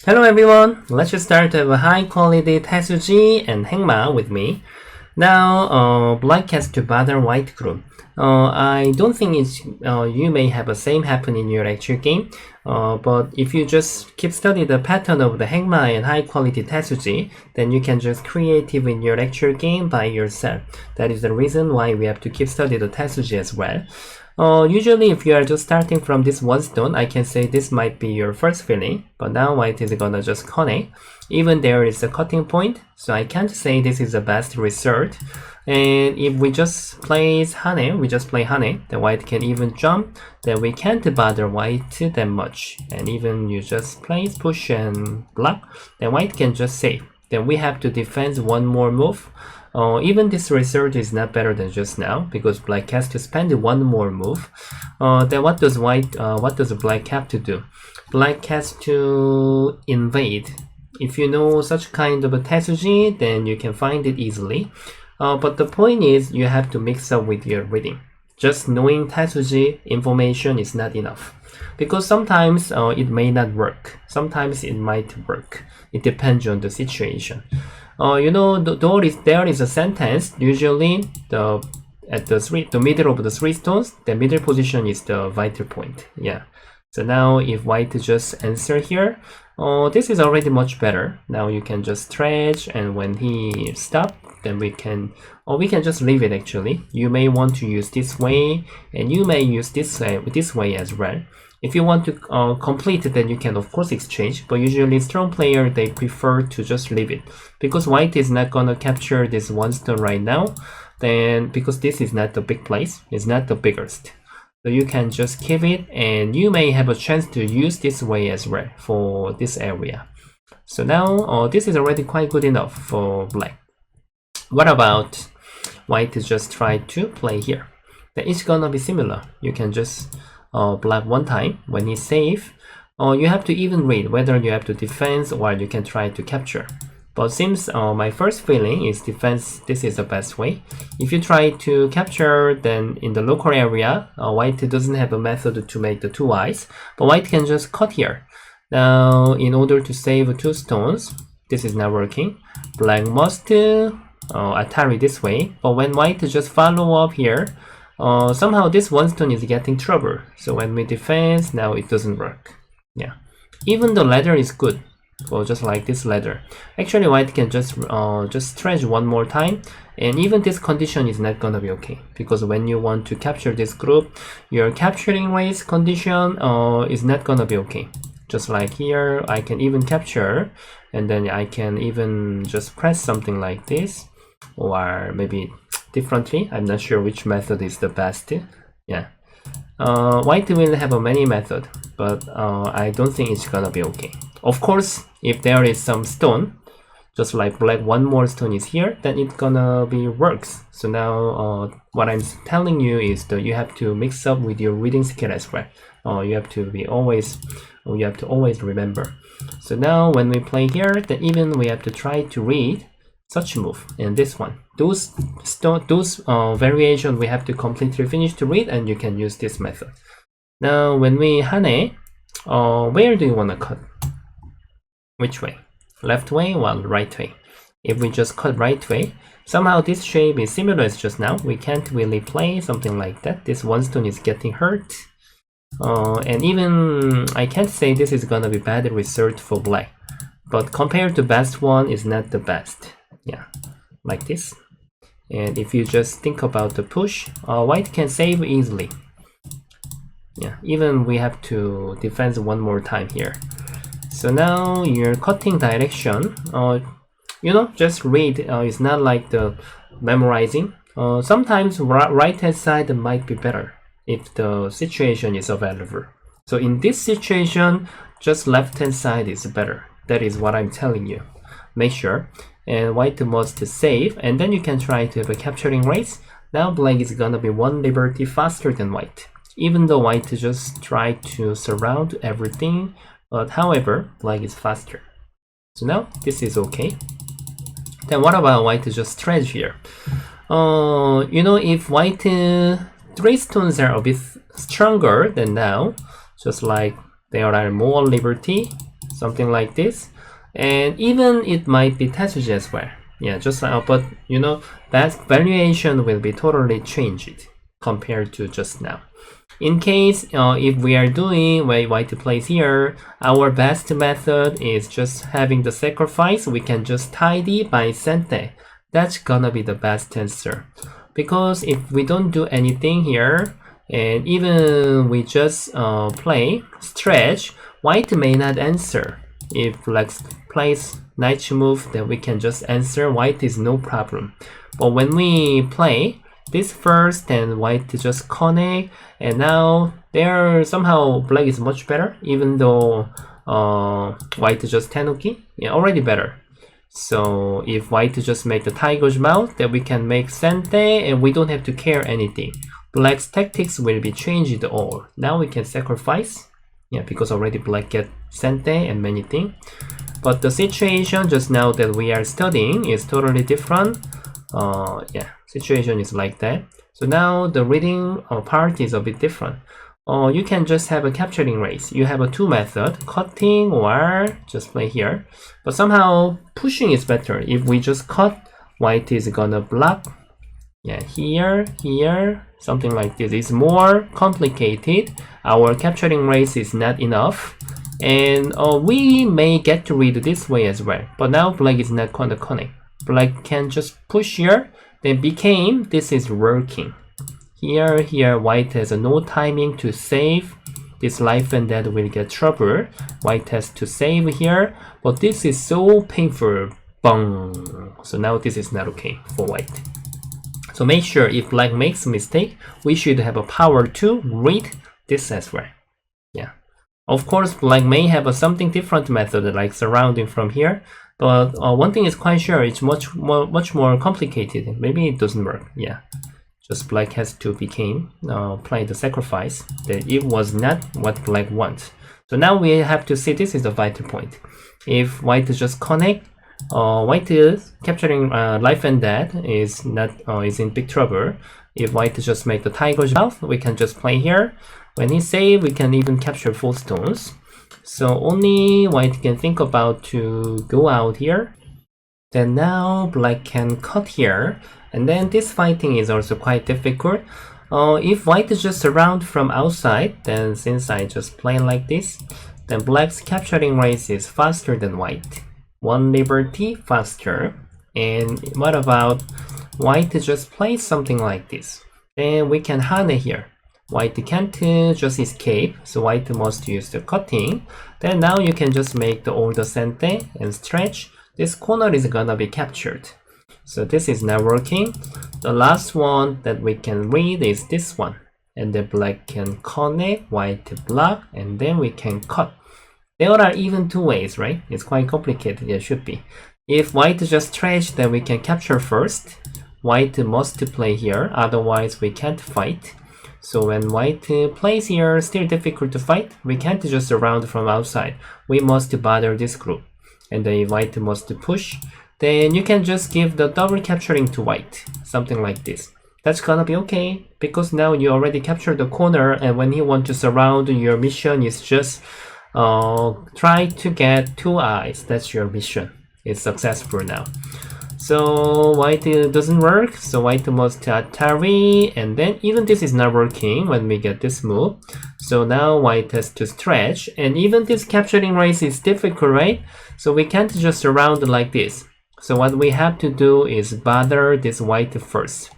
Hello everyone, let's just start with a high quality Tetsuji and Hengma with me. Now, black has to bother white group. I don't think you may have the same happen in your actual game, but if you just keep study the pattern of the Hengma and high quality Tetsuji, then you can just creative in your actual game by yourself. That is the reason why we have to keep study the Tetsuji as well. Usually if you are just starting from this one stone, I can say this might be your first feeling, but now white is gonna just connect. Even there is a cutting point, so I can't say this is the best result. And if we just place Hane, we just play Hane, then white can even jump, then we can't bother white that much. And even you just place push and block, then white can just save. Then we have to defend one more move. Even this result is not better than just now because black has to spend one more move. Then what does black have to do? Black has to invade. If you know such kind of a Tetsuji, then you can find it easily. But the point is you have to mix up with your reading. Just knowing Tetsuji information is not enough. Because sometimes it may not work. Sometimes it might work. It depends on the situation. There is a sentence. Usually, at the middle of the three stones, the middle position is the vital point. Yeah. So now, if white just answer here, this is already much better. Now you can just stretch, and when he stop, then we can just leave it. Actually, you may want to use this way, and you may use this way as well. If you want to complete it, then you can of course exchange, but usually strong player, they prefer to just leave it. Because white is not gonna capture this one stone right now, then because this is not the big place, it's not the biggest. So you can just keep it, and you may have a chance to use this way as well for this area. So now this is already quite good enough for black. What about white to just try to play here? Then it's gonna be similar. You can just block one time. When he save, you have to even read whether you have to defense or you can try to capture. But since my first feeling is defense, this is the best way. If you try to capture, then in the local area, white doesn't have a method to make the two eyes, but white can just cut here. Now, in order to save two stones, this is not working. Black must Atari this way, but when white just follow up here, somehow this one stone is getting trouble. So when we defense, now it doesn't work. Yeah, even the ladder is good. Well, just like this ladder. Actually, white can just stretch one more time, and even this condition is not gonna be okay because when you want to capture this group, your capturing race condition is not gonna be okay. Just like here, I can even capture, and then I can even just press something like this, or maybe differently. I'm not sure which method is the best. Yeah, white will have a many method, but I don't think it's gonna be okay. Of course, if there is some stone, just like black, one more stone is here, then it's gonna be works. So now what I'm telling you is that you have to mix up with your reading skill as well. You have to always remember. So now when we play here, then even we have to try to read such move and this one. Those variation we have to completely finish to read, and you can use this method. Now when we Hane, where do you want to cut? Which way? Left way or right way? If we just cut right way, somehow this shape is similar as just now. We can't really play something like that. This one stone is getting hurt. And even I can't say this is gonna be bad result for black. But compared to best one is not the best. Yeah, like this. And if you just think about the push, white can save easily. Yeah, even we have to defend one more time here. So now your cutting direction, just read. It's not like the memorizing. Sometimes right hand side might be better if the situation is available. So in this situation, just left hand side is better. That is what I'm telling you. Make sure. And white must save, and then you can try to have a capturing race. Now black is gonna be one liberty faster than white. Even though white just try to surround everything, but however, black is faster. So now this is okay. Then what about white just stretch here? If white three stones are a bit stronger than now, just like there are more liberty, something like this. And even it might be Tetsuji as well. Yeah, just but you know, that valuation will be totally changed compared to just now. In case if we are doing white plays here, our best method is just having the sacrifice. We can just tidy by sente. That's gonna be the best answer. Because if we don't do anything here, and even we just play stretch, white may not answer. If black plays knight move, then we can just answer. White is no problem. But when we play this first, and white just connect, and now there somehow black is much better, even though white just tenuki, yeah, already better. So if white just make the tiger's mouth, then we can make sente, and we don't have to care anything. Black's tactics will be changed all. Now we can sacrifice, yeah, because already black get sente and many things. But the situation just now that we are studying is totally different. Yeah, situation is like that. So now the reading part is a bit different. You can just have a capturing race. You have a two method, cutting or just play here. But somehow pushing is better. If we just cut, white is gonna block. Yeah, here, here, something like this. It's more complicated. Our capturing race is not enough. And we may get to read this way as well. But now black is not gonna connect. Black can just push here, then became, this is working. Here, white has no timing to save. This life and death will get trouble. White has to save here, but this is so painful. Bang! So now this is not okay for white. So make sure if black makes a mistake, we should have a power to read this as well. Yeah. Of course, black may have a something different method like surrounding from here. But one thing is quite sure, it's much more complicated. Maybe it doesn't work. Yeah, just black has to play the sacrifice. That it was not what black wants. So now we have to see this is the vital point. If white just connect, white is capturing life and death is not is in big trouble. If white just make the tiger's mouth, we can just play here. When he save, we can even capture 4 stones. So only white can think about to go out here. Then now black can cut here. And then this fighting is also quite difficult. If white is just around from outside, then since I just play like this, then black's capturing race is faster than white. 1 liberty faster. And what about white just play something like this? Then we can hane here. White can't just escape, so white must use the cutting. Then now you can just make all the sente and stretch. This corner is gonna be captured. So this is not working. The last one that we can read is this one. And the black can connect, white block, and then we can cut. There are even 2 ways, right? It's quite complicated, it should be. If white just stretch, then we can capture first. White must play here, otherwise we can't fight. So when white plays here, still difficult to fight, we can't just surround from outside. We must bother this group. And then white must push. Then you can just give the double capturing to white. Something like this. That's gonna be okay, because now you already captured the corner, and when he wants to surround, your mission is just try to get 2 eyes. That's your mission. It's successful now. So white doesn't work, so white must Atari, and then even this is not working when we get this move. So now white has to stretch, and even this capturing race is difficult, right? So we can't just surround like this. So what we have to do is bother this white first.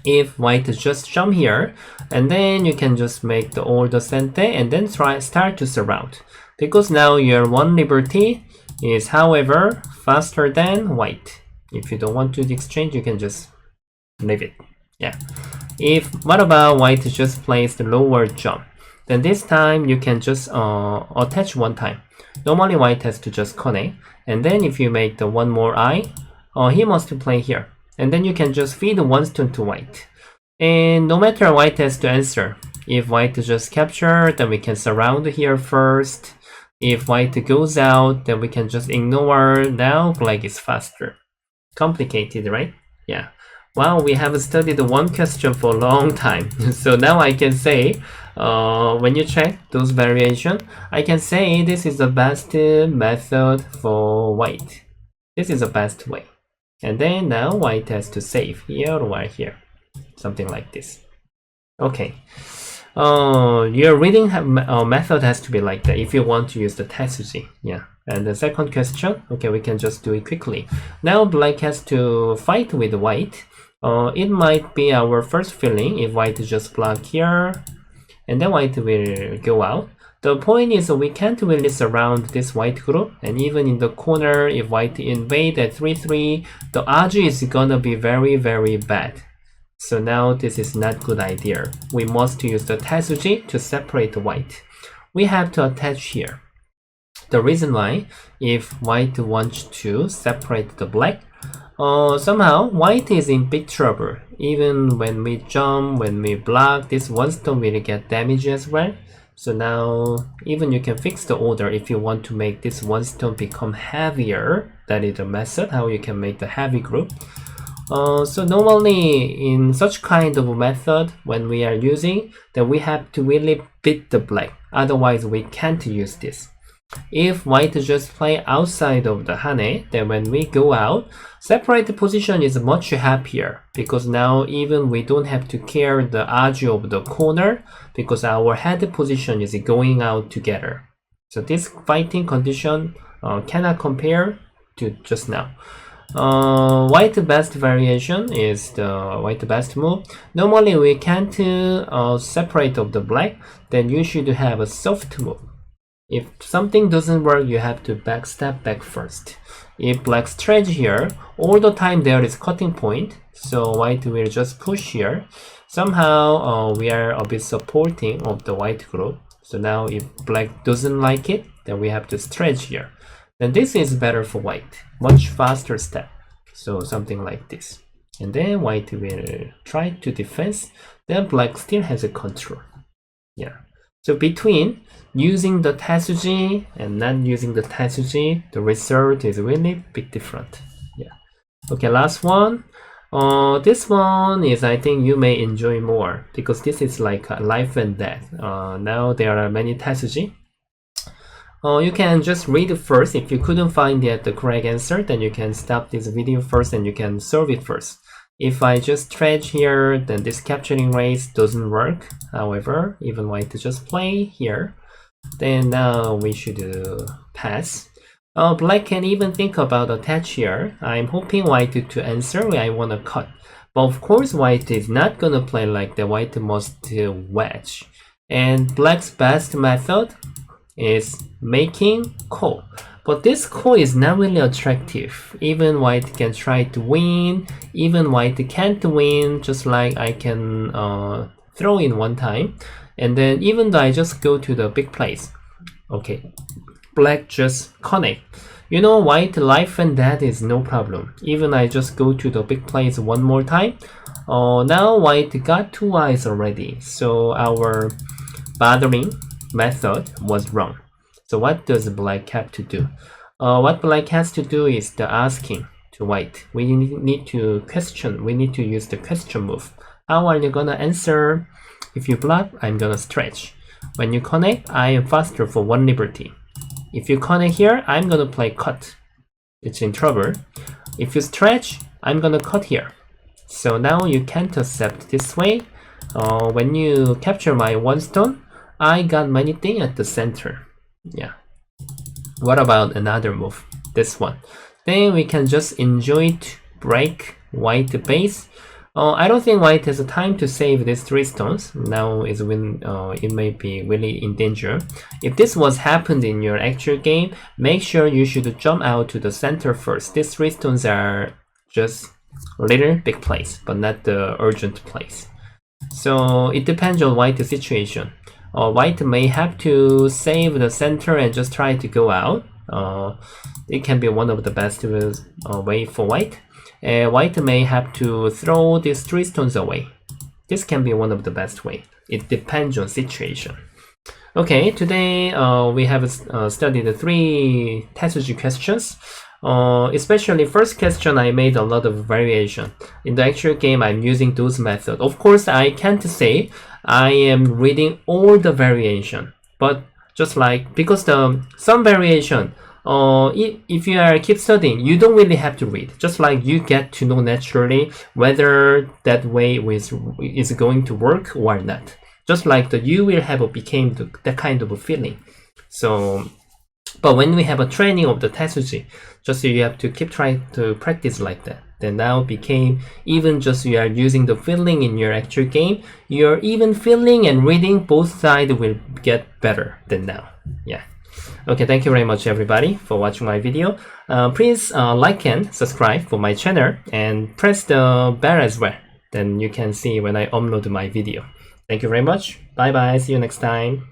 If white just jump here, and then you can just make all the sente, and then start to surround. Because now your 1 liberty is, however, faster than white. If you don't want to exchange, you can just leave it. Yeah. What about white just plays the lower jump? Then this time you can just attach 1 time. Normally white has to just connect. And then if you make the 1 more eye, he must play here. And then you can just feed 1 stone to white. And no matter white has to answer. If white just capture, then we can surround here first. If white goes out, then we can just ignore. Now black is faster. Complicated, right? Yeah. Wow, we have studied one question for a long time. So now I can say, when you check those variation, I can say this is the best method for white. This is the best way. And then now white has to save here or here, something like this. Okay. Your reading method has to be like that if you want to use the Tetsuji. Yeah. And the second question, okay, we can just do it quickly. Now black has to fight with white. It might be our first feeling if white just block here, and then white will go out. The point is we can't really surround this white group, and even in the corner, if white invade at 3-3, the odds is gonna be very, very bad. So now this is not good idea. We must use the Tetsuji to separate the white. We have to attach here. The reason why, if white wants to separate the black, somehow white is in big trouble. Even when we jump, when we block, this one stone will get damaged as well. So now even you can fix the order if you want to make this one stone become heavier. That is the method how you can make the heavy group. So normally in such kind of method, when we are using, then we have to really beat the black. Otherwise we can't use this. If white just play outside of the hane, then when we go out, separate position is much happier because now even we don't have to care the edge of the corner because our head position is going out together. So this fighting condition cannot compare to just now. White best variation is the white best move. Normally we can't separate of the black, then you should have a soft move. If something doesn't work, you have to step back first. If black stretch here, all the time there is cutting point, so white will just push here. Somehow we are a bit supporting of the white group. So now if black doesn't like it, then we have to stretch here. Then this is better for white, much faster step. So something like this. And then white will try to defense, then black still has a control. Yeah. So between using the Tetsuji and not using the Tetsuji, the result is really big different. Yeah. Okay, last one. This one is, I think you may enjoy more because this is like life and death. Now there are many Tetsuji. You can just read first. If you couldn't find yet the correct answer, then you can stop this video first and you can solve it first. If I just stretch here, then this capturing race doesn't work. However, even white just play here, then now we should pass. Black can even think about attach here. I'm hoping white to answer. I want to cut. But of course, white is not going to play like the white must wedge. And black's best method is making call. But this call is not really attractive. Even white can try to win. Even white can't win, just like I can throw in one time. And then even though I just go to the big place. Okay, black just connect. You know, white life and death is no problem. Even I just go to the big place one more time. Now white got 2 eyes already. So our bothering method was wrong. So what does black have to do? What black has to do is the asking to white. We need to question. We need to use the question move. How are you gonna answer? If you block, I'm gonna stretch. When you connect, I am faster for 1 liberty. If you connect here, I'm gonna play cut. It's in trouble. If you stretch, I'm gonna cut here. So now you can't accept this way. When you capture my 1 stone, I got many things at the center. Yeah. What about another move? This one. Then we can just enjoy it, break white base. I don't think white has time to save these 3 stones. Now is when it may be really in danger. If this was happened in your actual game, make sure you should jump out to the center first. These 3 stones are just a little big place, but not the urgent place. So it depends on white's situation. White may have to save the center and just try to go out. It can be one of the best way for white. White may have to throw these 3 stones away. This can be one of the best way. It depends on situation. Okay, today we have studied the 3 Tetsuji questions. Especially first question, I made a lot of variation. In the actual game, I'm using those methods. Of course, I can't say I am reading all the variation, but just like, because some variation, if you are keep studying, you don't really have to read. Just like you get to know naturally whether that way is going to work or not. Just like you will have became that kind of a feeling. So, but when we have a training of the Tetsuji, just you have to keep trying to practice like that. Then now became, even just you are using the feeling in your actual game, your even feeling and reading both sides will get better than now. Yeah. Okay, thank you very much everybody for watching my video. Please like and subscribe for my channel and press the bell as well. Then you can see when I upload my video. Thank you very much. Bye bye. See you next time.